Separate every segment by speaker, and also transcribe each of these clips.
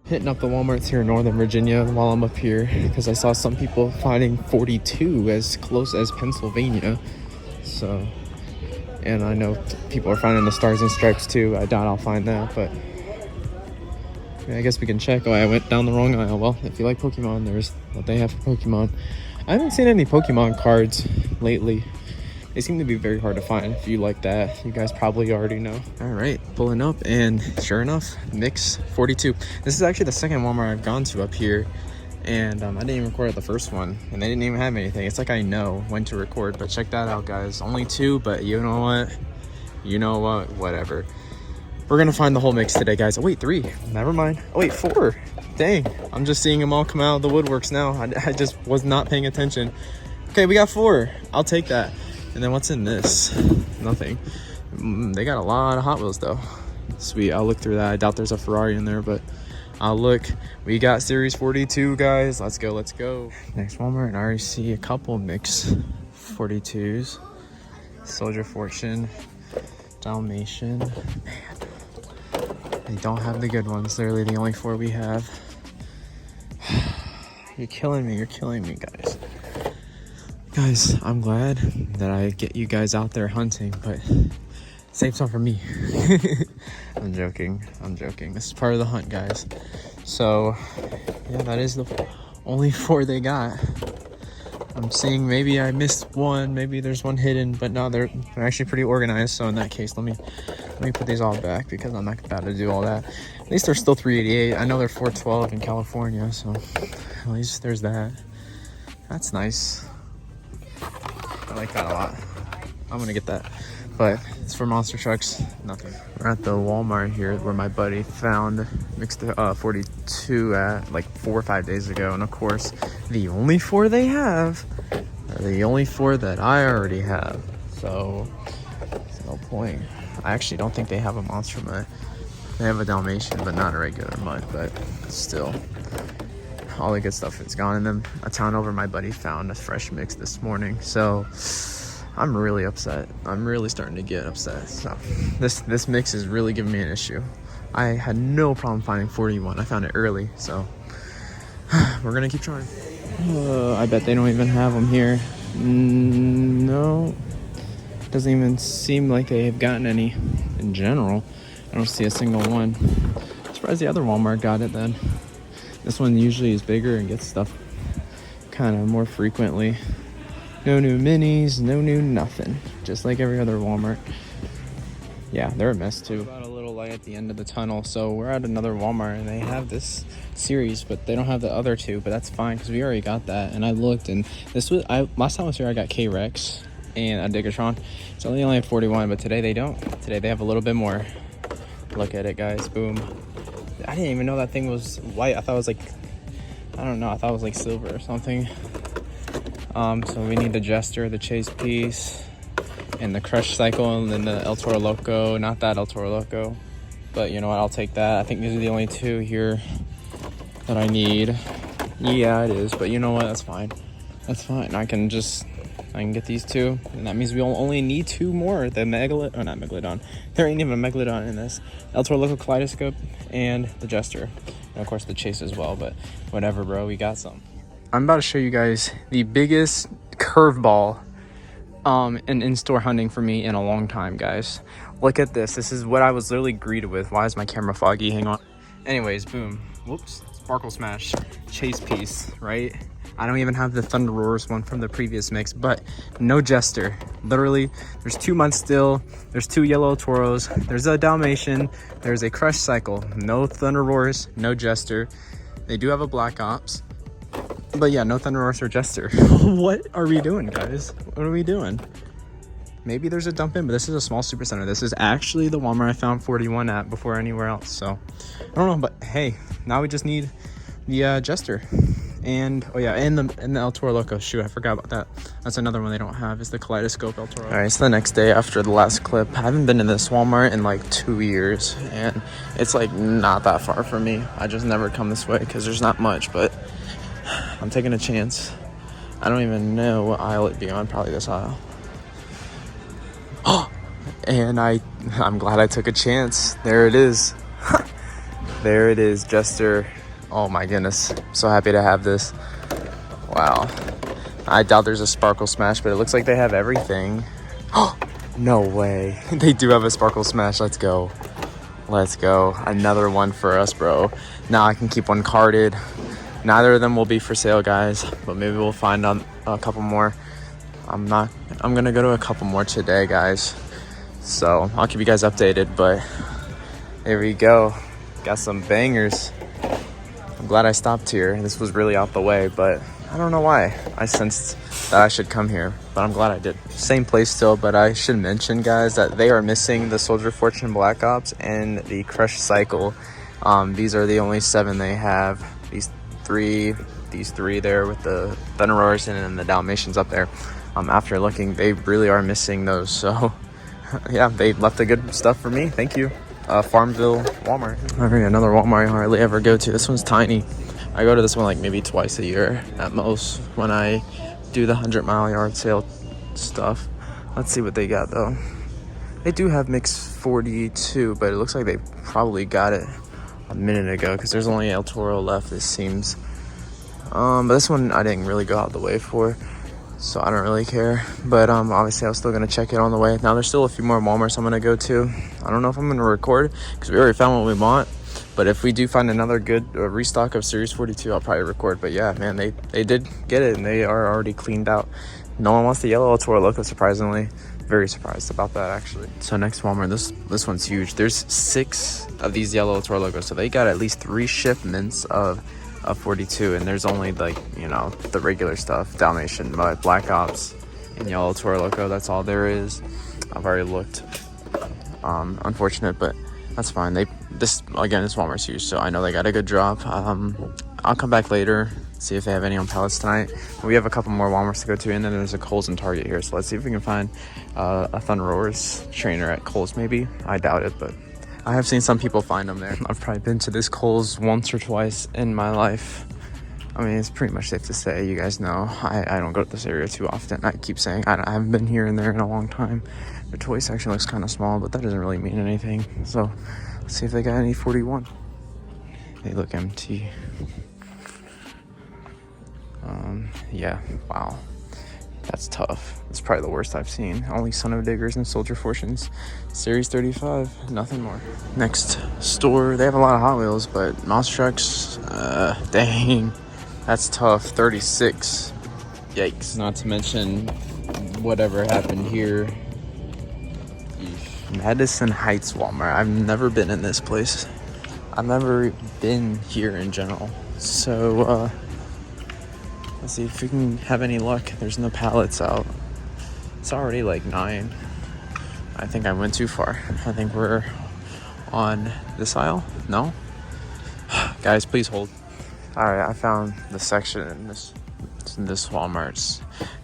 Speaker 1: Hitting up the Walmarts here in Northern Virginia while I'm up here because I saw some people finding 42 as close as Pennsylvania. So, and I know people are finding the Stars and Stripes too. I doubt I'll find that, but I guess we can check. Oh, I went down the wrong aisle. Well, if you like Pokemon, there's what they have for Pokemon. I haven't seen any Pokemon cards lately. They seem to be very hard to find. If you like that, you guys probably already know. All right, pulling up, and sure enough, mix 42. This is actually the second Walmart I've gone to up here, and I didn't even record the first one, and they didn't even have anything. It's like I know when to record, but check that out, guys. Only 2, but you know what? You know what? Whatever. We're gonna find the whole mix today, guys. Oh wait, 3. Never mind. Oh wait, 4. Dang, I'm just seeing them all come out of the woodworks now. I just was not paying attention. Okay, we got 4. I'll take that. And then what's in this? Nothing. They got a lot of Hot Wheels though. Sweet, I'll look through that. I doubt there's a Ferrari in there, but I'll look. We got Series 42, guys. Let's go, let's go. Next Walmart, and I already see a couple mix 42s. Soldier Fortune, Dalmatian. Man, they don't have the good ones. Literally the only 4 we have. You're killing me, guys. Guys, I'm glad that I get you guys out there hunting, but save some for me. I'm joking. This is part of the hunt, guys. So, yeah, that is the only 4 they got. I'm seeing maybe I missed one, maybe there's one hidden, but no, they're actually pretty organized. So in that case, let me put these all back because I'm not about to do all that. At least they're still $3.88. I know they're $4.12 in California, so at least there's that. That's nice. I like that a lot. I'm gonna get that, but it's for monster trucks. Nothing. We're at the Walmart here where my buddy found mixed 42 at like 4 or 5 days ago, and of course the only 4 they have are the only 4 that I already have, so there's no point. I actually don't think they have a monster mutt. They have a Dalmatian, but not a regular mutt, but still. All the good stuff is gone. And then a town over, my buddy found a fresh mix this morning, so I'm really upset. I'm really starting to get upset. So this mix is really giving me an issue. I had no problem finding 41. I found it early, so we're gonna keep trying. I bet they don't even have them here. No, doesn't even seem like they have gotten any in general. I don't see a single one. I'm surprised the other Walmart got it then. This one usually is bigger and gets stuff kind of more frequently. No new minis, no new nothing. Just like every other Walmart. Yeah, they're a mess too. Got a little light at the end of the tunnel, so we're at another Walmart and they have this series, but they don't have the other 2, but that's fine because we already got that. And I looked, and this was last time I was here I got K-Rex and a Digatron. So they only have 41, but today they don't. Today they have a little bit more. Look at it, guys. Boom. I didn't even know that thing was white. I thought it was like, I don't know, I thought it was like silver or something. So we need the Jester, the Chase Piece, and the Crush Cycle, and then the El Toro Loco. Not that El Toro Loco, but you know what, I'll take that. I think these are the only 2 here that I need. Yeah, it is, but you know what, that's fine. That's fine. I can get these 2, and that means we only need 2 more. The not Megalodon. There ain't even a Megalodon in this. El Toro Loco Kaleidoscope and the Jester. And of course the Chase as well, but whatever, bro, we got some. I'm about to show you guys the biggest curveball in in-store hunting for me in a long time, guys. Look at this. This is what I was literally greeted with. Why is my camera foggy? Hang on. Anyways, boom. Whoops. Sparkle Smash. Chase Piece, right? I don't even have the Thunder Roars one from the previous mix, but no Jester. Literally, there's 2 months still. There's 2 yellow Toros. There's a Dalmatian. There's a Crush Cycle. No Thunder Roars, no Jester. They do have a Black Ops. But yeah, no Thunder Roars or Jester. What are we doing, guys? What are we doing? Maybe there's a dump in, but this is a small supercenter. This is actually the Walmart I found 41 at before anywhere else. So I don't know, but hey, now we just need the Jester. And oh yeah, and the El Toro Loco. Shoot, I forgot about that. That's another one they don't have, is the Kaleidoscope El Toro. All right, it's the next day after the last clip. I haven't been in this Walmart in like 2 years, and it's like not that far from me. I just never come this way because there's not much, but I'm taking a chance. I don't even know what aisle it'd be on. Probably this aisle. Oh, and I'm glad I took a chance. There it is. there it is, Jester. Oh my goodness, so happy to have this. Wow, I doubt there's a Sparkle Smash, but it looks like they have everything. Oh, no way. They do have a Sparkle Smash. Let's go. Let's go. Another one for us, bro. Now I can keep one carded. Neither of them will be for sale, guys, but maybe we'll find a couple more. I'm gonna go to a couple more today, guys, so I'll keep you guys updated. But there we go, got some bangers. I'm glad I stopped here. This was really out the way, but I don't know why I sensed that I should come here, but I'm glad I did. Same place still, but I should mention, guys, that they are missing the Soldier Fortune Black Ops and the Crush Cycle. These are the only 7 they have. These three there with the Thunderroars and then the Dalmatians up there. After looking, they really are missing those. So yeah, they left the good stuff for me. Thank you. Farmville Walmart. Another Walmart I hardly ever go to. This one's tiny. I go to this one like maybe twice a year at most when I do the 100-mile yard sale stuff. Let's see what they got though. They do have mix 42, but it looks like they probably got it a minute ago because there's only El Toro left, it seems. But this one I didn't really go out the way for, so I don't really care. But obviously I was still gonna check it on the way. Now there's still a few more Walmarts I'm gonna go to. I don't know if I'm gonna record because we already found what we want, but if we do find another good restock of Series 42, I'll probably record. But yeah, man, they did get it, and they are already cleaned out. No one wants the yellow El Toro logo, surprisingly. Very surprised about that, actually. So next Walmart, this one's huge. There's 6 of these yellow El Toro logos, so they got at least 3 shipments of 42, and there's only, like, you know, the regular stuff, Dalmatian, Black Ops, and yellow El Toro logo. That's all there is. I've already looked. Unfortunate, but that's fine. This Walmart's huge, so I know they got a good drop. I'll come back later, see if they have any on pallets tonight. We have a couple more Walmarts to go to, and then there's a Kohl's and Target here, so let's see if we can find a Thunderroars trainer at Kohl's. Maybe, I doubt it, but I have seen some people find them there. I've probably been to this Kohl's once or twice in my life. I mean, it's pretty much safe to say, you guys know, I don't go to this area too often. I keep saying I haven't been here and there in a long time. The toy section looks kind of small, but that doesn't really mean anything. So let's see if they got any 41. They look empty. Yeah, wow. That's tough. It's probably the worst I've seen. Only Son of Diggers and Soldier Fortunes. Series 35, nothing more. Next store, they have a lot of Hot Wheels, but Mouse Trucks, dang. That's tough, 36. Yikes. Not to mention whatever happened here. Madison Heights Walmart. I've never been in this place. I've never been here in general. So, let's see if we can have any luck. There's no pallets out. It's already like 9. I think I went too far. I think we're on this aisle. No? Guys, please hold. Alright, I found the section in this Walmart's.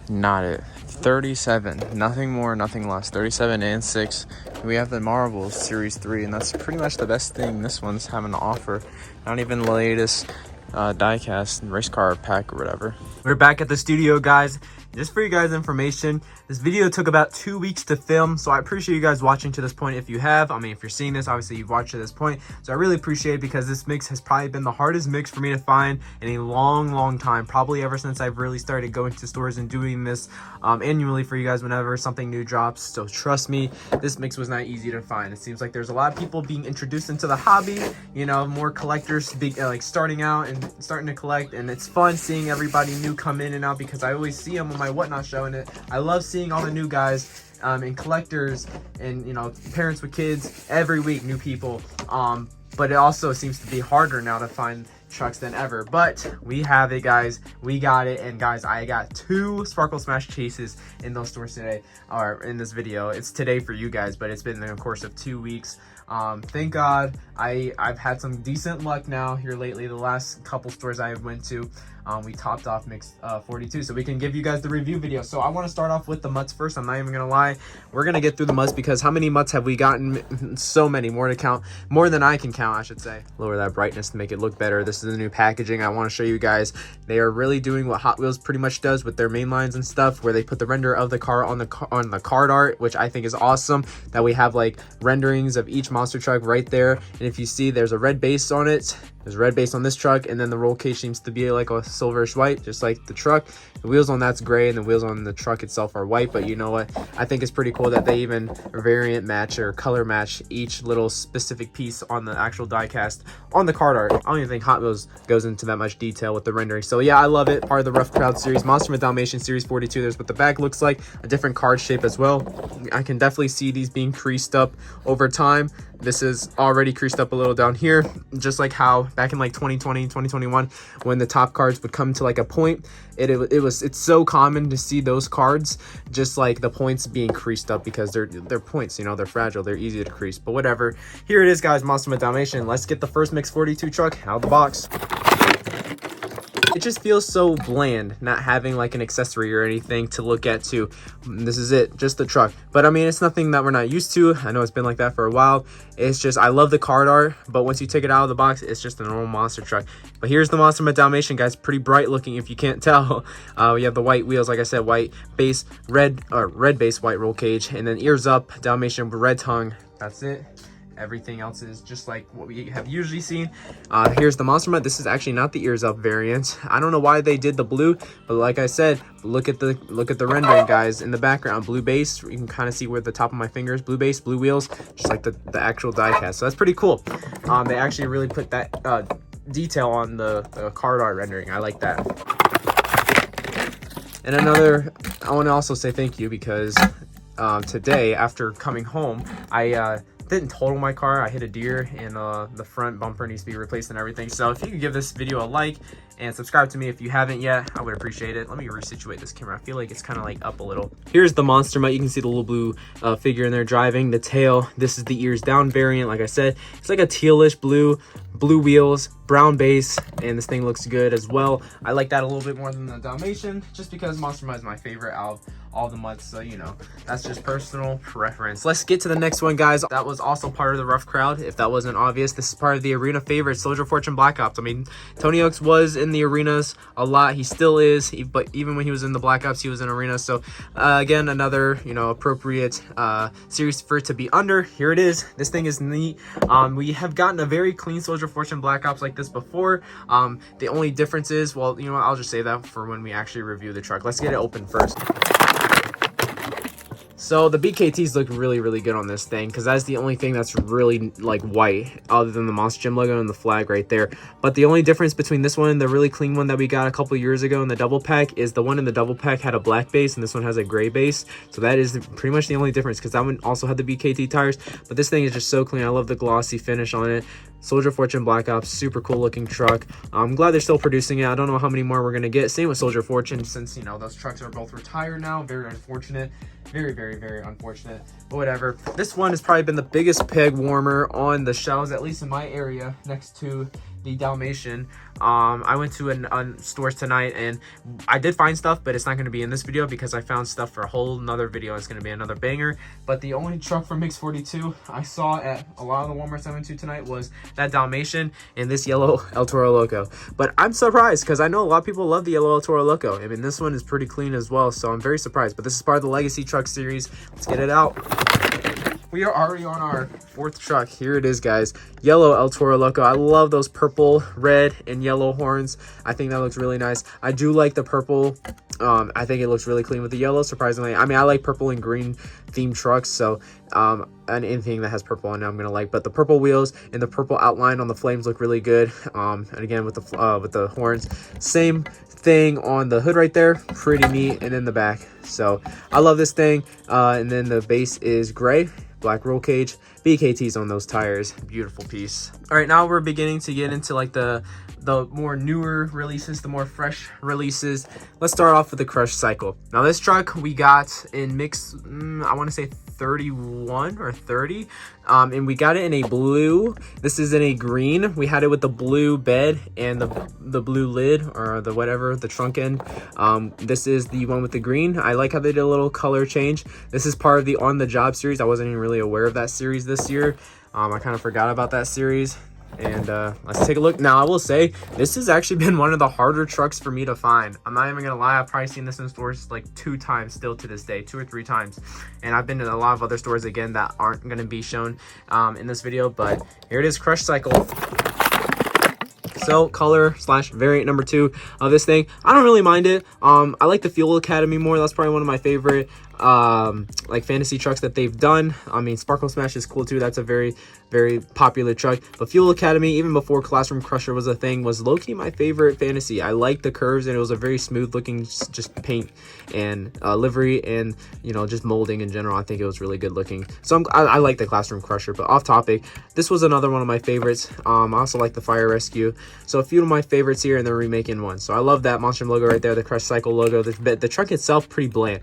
Speaker 1: Not it. 37. Nothing more, nothing less. 37 and 6. We have the Marvels Series 3, and that's pretty much the best thing this one's having to offer. Not even the latest diecast race car pack or whatever. We're back at the studio, guys. Just for you guys' information, this video took about 2 weeks to film, so I appreciate you guys watching to this point. If you have, I mean, if you're seeing this, obviously you've watched to this point, so I really appreciate it because this mix has probably been the hardest mix for me to find in a long time, probably ever since I've really started going to stores and doing this annually for you guys whenever something new drops. So trust me, this mix was not easy to find. It seems like there's a lot of people being introduced into the hobby, you know, more collectors like starting out and starting to collect, and it's fun seeing everybody new come in and out because I always see them on my Whatnot show, and I love seeing all the new guys and collectors and, you know, parents with kids every week, new people. But it also seems to be harder now to find trucks than ever. But we have it, guys. We got it. And guys, I got 2 Sparkle Smash chases in those stores today, or in this video. It's today for you guys, but it's been in the course of 2 weeks. Thank God I've had some decent luck now here lately. The last couple stores I went to, we topped off Mix 42, so we can give you guys the review video. So I want to start off with the mutts first. I'm not even gonna lie, we're gonna get through the mutts because how many mutts have we gotten? So many, more to count, more than I can count, I should say. Lower that brightness to make it look better. This is the new packaging. I want to show you guys. They are really doing what Hot Wheels pretty much does with their main lines and stuff, where they put the render of the car on the card art, which I think is awesome. That we have like renderings of each monster truck right there, and if you see, there's a red base on it. There's a red base on this truck, and then the roll cage seems to be like a silverish white, just like the truck. The wheels on that's gray, and the wheels on the truck itself are white. But you know what? I think it's pretty cool that they even variant match or color match each little specific piece on the actual diecast on the card art. I don't even think Hot Wheels goes into that much detail with the rendering. So yeah, I love it. Part of the Rough Crowd series, Monster Dalmatian series 42. There's what the back looks like, a different card shape as well. I can definitely see these being creased up over time. This is already creased up a little down here, just like how back in like 2020, 2021, when the top cards would come to like a point, it's so common to see those cards, just like the points being creased up because they're points, you know, they're fragile, they're easy to crease. But whatever, here it is, guys, Monster Dalmatian. Let's get the first Mix 42 truck out of the box. It just feels so bland, not having like an accessory or anything to look at too. This is it, just the truck. But I mean, it's nothing that we're not used to. I know it's been like that for a while. It's just, I love the card art, but once you take it out of the box, it's just a normal monster truck. But here's the Monster Dalmatian, guys. Pretty bright looking if you can't tell. We have the white wheels, like I said, white base, red base, white roll cage, and then ears up, Dalmatian with red tongue. That's it. Everything else is just like what we have usually seen. Here's the monster mud. This is actually not the ears up variant. I don't know why they did the blue, but like I said, look at the rendering, guys, in the background. Blue base, you can kind of see where the top of my fingers, blue base, blue wheels, just like the actual diecast. So that's pretty cool. They actually really put that detail on the card art rendering. I like that. And I want to also say thank you because today, after coming home, I didn't total my car. I hit a deer and the front bumper needs to be replaced and everything. So if you could give this video a like and subscribe to me if you haven't yet, I would appreciate it. Let me resituate this camera. I feel like it's kind of like up a little. Here's the monster mutt. You can see the little blue figure in there driving. The tail, this is the ears down variant. Like I said, it's like a tealish blue wheels, brown base, and this thing looks good as well. I like that a little bit more than the Dalmatian, just because Monster Mutt is my favorite out of all the mutts, so you know, that's just personal preference. Let's get to the next one, guys. That was also part of the Rough Crowd, if that wasn't obvious. This is part of the arena favorite, Soldier Fortune Black Ops. I mean, Tony Oaks was in the arenas a lot. He still is, but even when he was in the Black Ops, he was in arenas. So again, another, you know, appropriate series for it to be under. Here it is. This thing is neat. We have gotten a very clean Soldier Fortune Black Ops like this before. The only difference is, well, you know what, I'll just say that for when we actually review the truck. Let's get it open first. So the BKTs look really, really good on this thing because that's the only thing that's really like white other than the Monster Gym logo and the flag right there. But the only difference between this one and the really clean one that we got a couple years ago in the double pack is the one in the double pack had a black base and this one has a gray base. So that is pretty much the only difference because that one also had the BKT tires. But this thing is just so clean. I love the glossy finish on it. Soldier Fortune Black Ops, super cool looking truck. I'm glad they're still producing it. I don't know how many more we're gonna get. Same with Soldier Fortune, since you know those trucks are both retired now. Very unfortunate. Very, very, very unfortunate. But whatever. This one has probably been the biggest peg warmer on the shelves, at least in my area, next to the Dalmatian. I went to a store tonight and I did find stuff, but it's not going to be in this video because I found stuff for a whole nother video. It's going to be another banger. But the only truck from Mix 42 I saw at a lot of the Walmarts I went to tonight was that Dalmatian and this yellow El Toro Loco. But I'm surprised because I know a lot of people love the yellow El Toro Loco. I mean, this one is pretty clean as well, so I'm very surprised. But this is part of the Legacy Truck series. Let's get it out. We are already on our fourth truck. Here it is, guys. Yellow El Toro Loco. I love those purple, red, and yellow horns. I think that looks really nice. I do like the purple. I think it looks really clean with the yellow, surprisingly. I mean, I like purple and green themed trucks, so and anything that has purple on it I'm gonna like. But the purple wheels and the purple outline on the flames look really good. And again with the horns, same thing on the hood right there, pretty neat, and in the back. So I love this thing. And then the base is gray, black roll cage, BKTs on those tires. Beautiful piece. All right, now we're beginning to get into like the more newer releases, the more fresh releases. Let's start off with the Crush Cycle. Now this truck we got in mix, I want to say 31 or 30, and we got it in a blue. This is in a green. We had it with the blue bed and the blue lid, or the whatever, the trunk end. This is the one with the green. I like how they did a little color change. This is part of the On the Job series. I wasn't even really aware of that series this year. I kind of forgot about that series. And let's take a look. Now I will say this has actually been one of the harder trucks for me to find. I'm not even gonna lie, I've probably seen this in stores like 2 times still to this day, 2 or 3 times, and I've been to a lot of other stores again that aren't gonna be shown in this video. But here it is, Crush Cycle. So color / variant number 2 of this thing. I don't really mind it. I like the Fuel Academy more. That's probably one of my favorite like fantasy trucks that they've done. I mean, Sparkle Smash is cool too. That's a very popular truck. But Fuel Academy, even before Classroom Crusher was a thing, was low-key my favorite fantasy. I like the curves, and it was a very smooth looking just paint and livery, and you know, just molding in general. I think it was really good looking. So I like the Classroom Crusher. But off topic, this was another one of my favorites. I also like the Fire Rescue. So a few of my favorites here, and they're remaking one. So I love that Monster logo right there, the Crush Cycle logo. The truck itself pretty bland.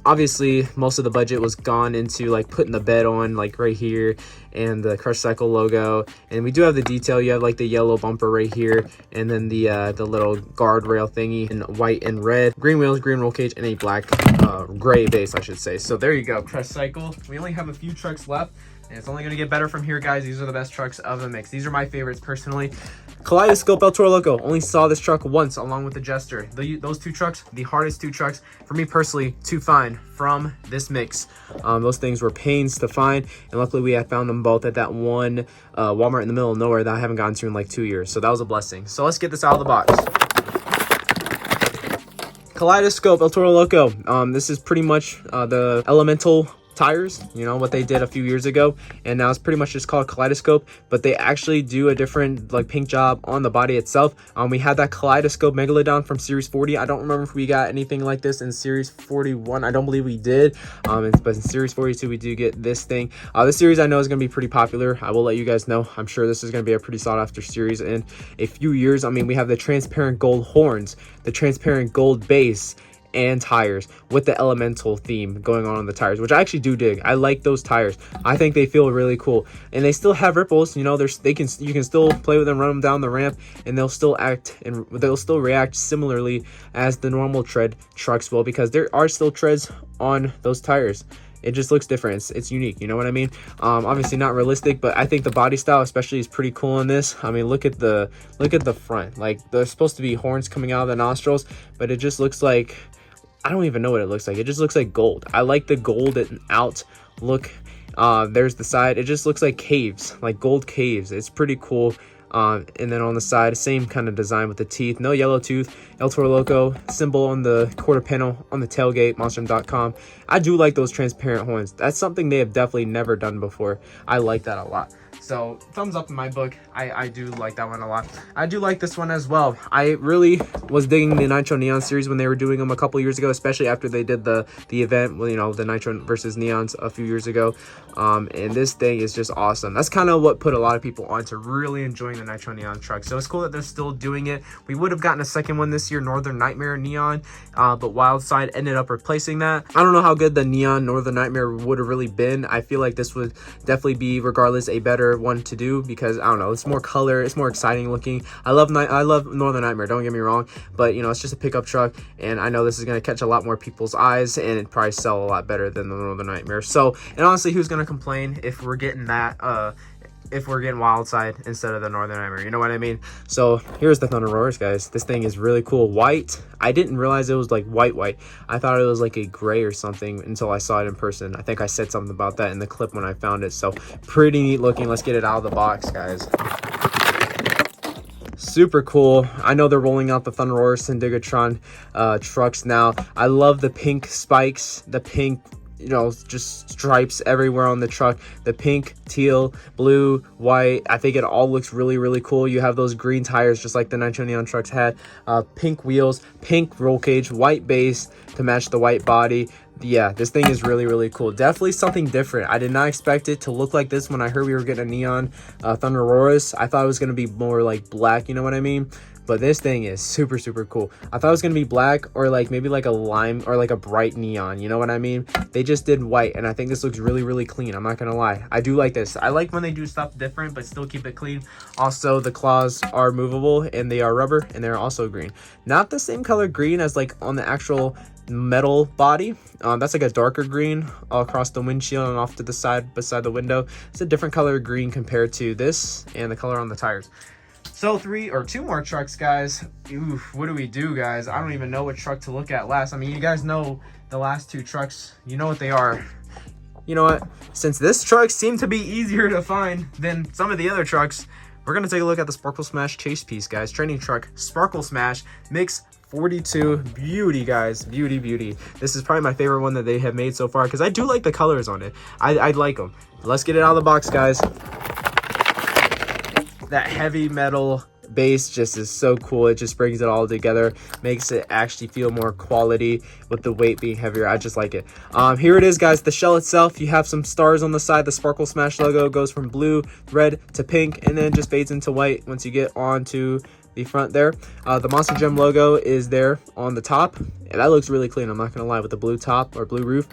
Speaker 1: Obviously most of the budget was gone into like putting the bed on like right here, and the Crush Cycle logo. And we do have the detail. You have like the yellow bumper right here, and then the little guardrail thingy in white and red, green wheels, green roll cage, and a black gray base, I should say. So there you go, Crush Cycle. We only have a few trucks left, and it's only going to get better from here, guys. These are the best trucks of the mix. These are my favorites personally. Kaleidoscope El Toro Loco, only saw this truck once along with the Jester. Those 2 trucks, the hardest 2 trucks for me personally to find from this mix. Those things were pains to find, and luckily we had found them both at that one Walmart in the middle of nowhere that I haven't gotten to in like 2 years. So that was a blessing. So let's get this out of the box. Kaleidoscope El Toro Loco. This is pretty much the Elemental tires, you know, what they did a few years ago, and now it's pretty much just called Kaleidoscope, but they actually do a different like paint job on the body itself. We had that Kaleidoscope Megalodon from Series 40. I don't remember if we got anything like this in Series 41. I don't believe we did, but in Series 42 we do get this thing. This series I know is going to be pretty popular. I will let you guys know. I'm sure this is going to be a pretty sought after series in a few years. I mean, we have the transparent gold horns, the transparent gold base, and tires with the Elemental theme going on the tires, which I actually do dig. I like those tires. I think they feel really cool, and they still have ripples. You know, you can still play with them, run them down the ramp, and they'll still react similarly as the normal tread trucks will, because there are still treads on those tires. It just looks different. It's unique, you know what I mean? Obviously not realistic, but I think the body style especially is pretty cool in this. I mean, look at the front. Like, there's supposed to be horns coming out of the nostrils, but it just looks like, I don't even know what it looks like. It just looks like gold. I like the golden out look. There's the side. It just looks like caves, like gold caves. It's pretty cool. And then on the side, same kind of design with the teeth. No yellow tooth. El Toro Loco symbol on the quarter panel on the tailgate, monstrum.com. I do like those transparent horns. That's something they have definitely never done before. I like that a lot. So thumbs up in my book. I do like that one a lot. I do like this one as well. I really was digging the Nitro Neon series when they were doing them a couple years ago, especially after they did the event, well, you know, the Nitro versus Neons a few years ago. And this thing is just awesome. That's kind of what put a lot of people on to really enjoying the Nitro Neon truck. So it's cool that they're still doing it. We would have gotten a second one this year, Northern Nightmare Neon, but Wildside ended up replacing that. I don't know how good the Neon Northern Nightmare would have really been. I feel like this would definitely be, regardless, a better one to do, because I don't know, it's more color, it's more exciting looking. I love Northern Nightmare, don't get me wrong, but you know, it's just a pickup truck, and I know this is going to catch a lot more people's eyes, and it probably sell a lot better than the Northern Nightmare. So, and honestly, who's going to complain if we're getting that if we're getting Wildside instead of the Northern Nightmare, you know what I mean? So here's the Thunder Roars, guys. This thing is really cool. White. I didn't realize it was like white. I thought it was like a gray or something until I saw it in person. I think I said something about that in the clip when I found it. So pretty neat looking. Let's get it out of the box, guys. Super cool. I know they're rolling out the Thunder Roar Syndigatron trucks now. I love the pink spikes, the pink, you know, just stripes everywhere on the truck. The pink, teal, blue, white. I think it all looks really, really cool. You have those green tires just like the Nitro Neon trucks had. Pink wheels, pink roll cage, white base to match the white body. yeah, this thing is really, really cool. Definitely something different. I did not expect it to look like this when I heard we were getting a neon Thunder Aurorus. I thought it was going to be more like black, you know what I mean? But this thing is super, super cool. I thought it was going to be black or like maybe like a lime or like a bright neon, you know what I mean? They just did white, and I think this looks really, really clean. I'm not going to lie. I do like this. I like when they do stuff different but still keep it clean. Also, the claws are movable and they are rubber, and they're also green. Not the same color green as like on the actual metal body. That's like a darker green all across the windshield and off to the side beside the window. It's a different color green compared to this and the color on the tires. So 2 more trucks, guys. Oof, what do we do, guys? I don't even know what truck to look at last. I mean, you guys know the last 2 trucks. You know what they are. You know what? Since this truck seemed to be easier to find than some of the other trucks, we're going to take a look at the Sparkle Smash Chase Piece, guys. Training truck, Sparkle Smash, mix 42. Beauty, guys. Beauty, beauty. This is probably my favorite one that they have made so far because I do like the colors on it. I like them. Let's get it out of the box, guys. That heavy metal base just is so cool. It just brings it all together, makes it actually feel more quality with the weight being heavier. I just like it. Here it is, guys. The shell itself, you have some stars on the side. The Sparkle Smash logo goes from blue, red to pink, and then just fades into white once you get onto the front there. The Monster Gem logo is there on the top, and that looks really clean. I'm not gonna lie, with the blue top or blue roof.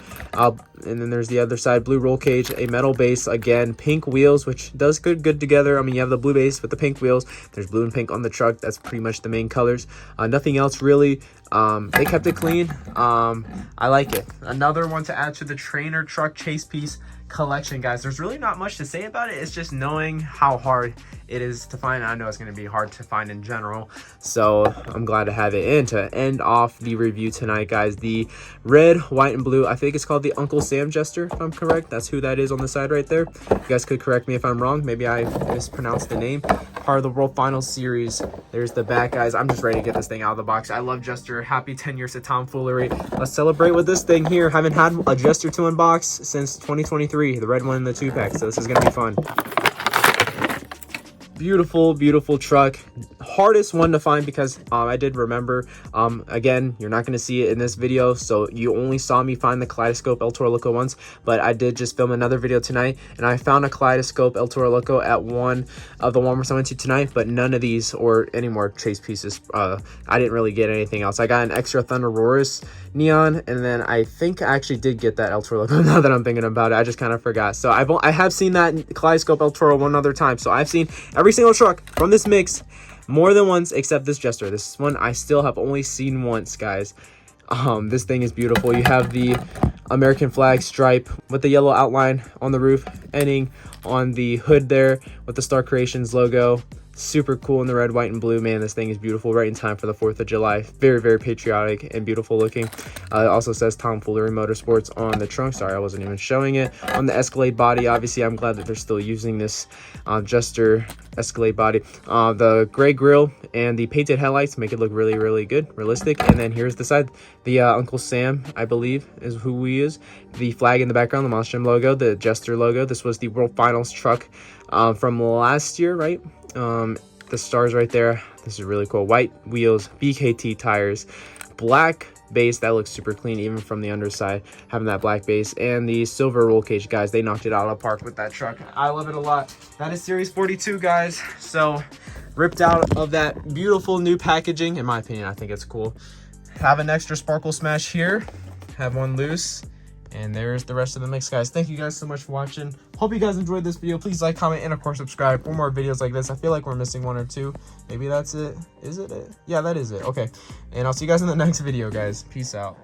Speaker 1: And then there's the other side, blue roll cage, a metal base, again pink wheels, which does good together. I mean, you have the blue base with the pink wheels. There's blue and pink on the truck. That's pretty much the main colors. Nothing else really. They kept it clean. I like it. Another one to add to the trainer truck chase piece collection, guys. There's really not much to say about it. It's just knowing how hard it is to find. I know it's going to be hard to find in general, so I'm glad to have it. And to end off the review tonight, guys, the red, white, and blue, I think it's called the Uncle Sam Jester, if I'm correct. That's who that is on the side right there. You guys could correct me if I'm wrong. Maybe I mispronounced the name. Part of the World Finals series. There's the back, guys. I'm just ready to get this thing out of the box. I love Jester. Happy 10 years of tomfoolery. Let's celebrate with this thing here. Haven't had a Jester to unbox since 2023, the red one in the 2-pack, so this is gonna be fun. Beautiful, beautiful truck. Hardest one to find because I did remember, again, you're not going to see it in this video, so you only saw me find the Kaleidoscope El Toro Loco once, but I did just film another video tonight, and I found a Kaleidoscope El Toro Loco at one of the Walmarts I went to tonight, but none of these or any more chase pieces. I didn't really get anything else. I got an extra Thunder Aurorus neon, and then I think I actually did get that El Toro Loco. Now that I'm thinking about it, I just kind of forgot. So I have seen that Kaleidoscope El Toro one other time, so I've seen every single truck from this mix more than once, except this Jester. This one I still have only seen once, guys. This thing is beautiful. You have the American flag stripe with the yellow outline on the roof, ending on the hood there with the Star Creations logo. Super cool in the red, white, and blue. Man, this thing is beautiful, right in time for the 4th of July. Very, very patriotic and beautiful looking. It also says Tomfoolery Motorsports on the trunk. Sorry, I wasn't even showing it. On the Escalade body, obviously, I'm glad that they're still using this Jester Escalade body. The gray grille and the painted headlights make it look really, really good, realistic. And then here's the side. The Uncle Sam, I believe, is who he is. The flag in the background, the Monster Gym logo, the Jester logo. This was the World Finals truck from last year, right? The stars right there. This is really cool. White wheels, BKT tires, black base. That looks super clean even from the underside, having that black base, and the silver roll cage, guys. They knocked it out of the park with that truck. I love it a lot. That is series 42, guys. So ripped out of that beautiful new packaging. In my opinion, I think it's cool. Have an extra Sparkle Smash here, have one loose, and there's the rest of the mix, guys. Thank you guys so much for watching. Hope you guys enjoyed this video. Please like, comment, and of course subscribe for more videos like this. I feel like we're missing one or two. Maybe that's it. Is it? Yeah, that is it. Okay. And I'll see you guys in the next video, guys. Peace out.